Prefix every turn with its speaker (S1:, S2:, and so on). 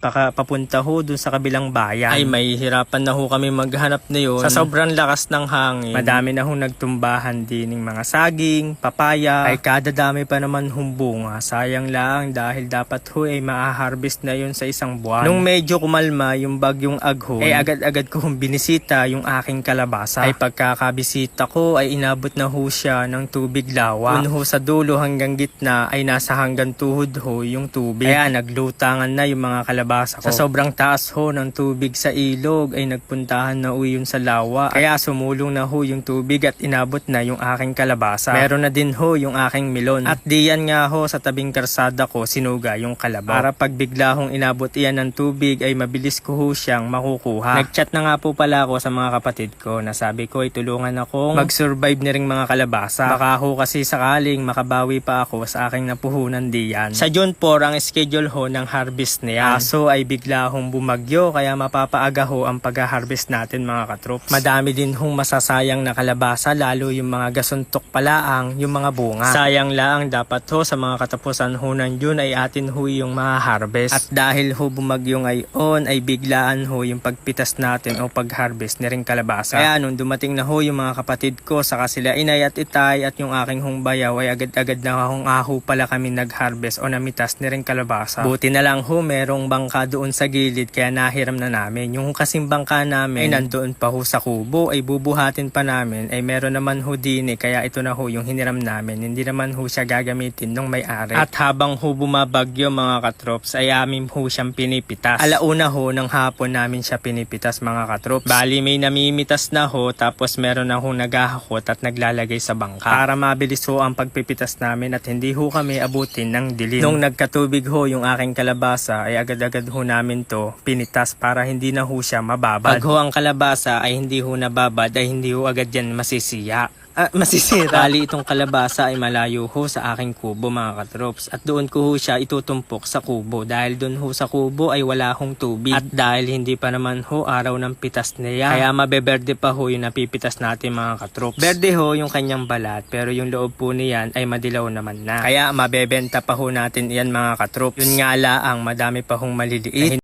S1: papunta ho dun sa kabilang bayan. Ay mahihirapan na ho kami maghanap na yun sa sobrang lakas ng hangin. Madami na ho nagtumbahan din ng mga saging, papaya, ay kadadami pa naman humbunga. Sayang lang dahil dapat ho ay ma-harvest na yun sa isang buwan. Nung medyo kumalma yung bagyong Aghon, ay agad-agad ko hong binisita yung aking kalabasa. Ay pagkakabisita ko ay inabot na ho siya ng tubig lawa. Dun ho sa dulo hanggang gitna ay nasa hanggang tuhod ho yung tubig. Kaya naglutangan na yung mga kalabasa ko. Sa sobrang taas ho ng tubig sa ilog ay nagpuntahan na ho yun sa lawa. Kaya sumulong na ho yung tubig at inabot na yung aking kalabasa. Meron na din ho yung aking melon. At diyan nga ho sa tabing karsada ko sinuga yung kalabaw. Para pag bigla hong inabot iyan ng tubig ay mabilis ko ho siyang makukuha. Nagchat na nga po pala ako sa mga kapatid ko na sabi ko ay tulungan akong mag-survive na ring mga kalabasa. Baka ho kasi sakaling makabawi pa ako sa aking napuhunan diyan. Sa June 4 ang schedule ho ng harvest niya. So ay bigla hong bumagyo kaya mapapaaga ho ang pag-harvest natin mga katrops. Madami din hong masasayang na kalabasa lalo yung mga gasuntok palaang yung mga bunga. Sayang lang dapat ho sa mga katapusan ho ng June ay atin ho yung ma-harvest. At dahil ho bumagyo ngayon ay biglaan ho yung pagpitas natin o pag-harvest ni ring kalabasa. Kaya nung dumating na ho yung mga kapatid ko saka sila inay at itay at yung aking hong bayaw ay agad-agad na hong aho pala kami nag-harvest o namitas ni ring kalabasa. Buti na lang ho merong bangka doon sa gilid kaya nahiram na namin. Yung kasing bangka namin ay nandoon pa ho sa kubo ay bubuhatin pa namin ay meron naman ho din kaya ito na ho yung hiniram namin. Hindi naman ho siya gagamitin nung may-ari. At habang ho bumabagyo mga katrops ay amin ho siyang pinipitas. Alauna ho ng hapon namin siya pinipitas mga katrops. Bali may namimitas na ho tapos meron na ho naghahakot at naglalagay sa bangka. Para mabilis ho ang pagpipitas namin at hindi ho kami abutin ng dilim. Nung nagkatubig ho yung aking kalabasa ay agad-agad ho namin to pinitas para hindi na ho siya mababad. Pag ho ang kalabasa ay hindi ho nababad ay hindi ho agad yan masisira. Bali itong kalabasa ay malayo ho sa aking kubo mga katrops at doon ko ho siya itutumpok sa kubo dahil doon ho sa kubo ay wala hong tubig at dahil hindi pa naman ho araw ng pitas niya kaya mabeberde pa ho yung napipitas natin mga katrops. Berde ho yung kanyang balat pero yung loob po niyan ay madilaw naman na kaya mabebenta pa ho natin iyan mga katrops. Yun nga laang madami pa hong maliliit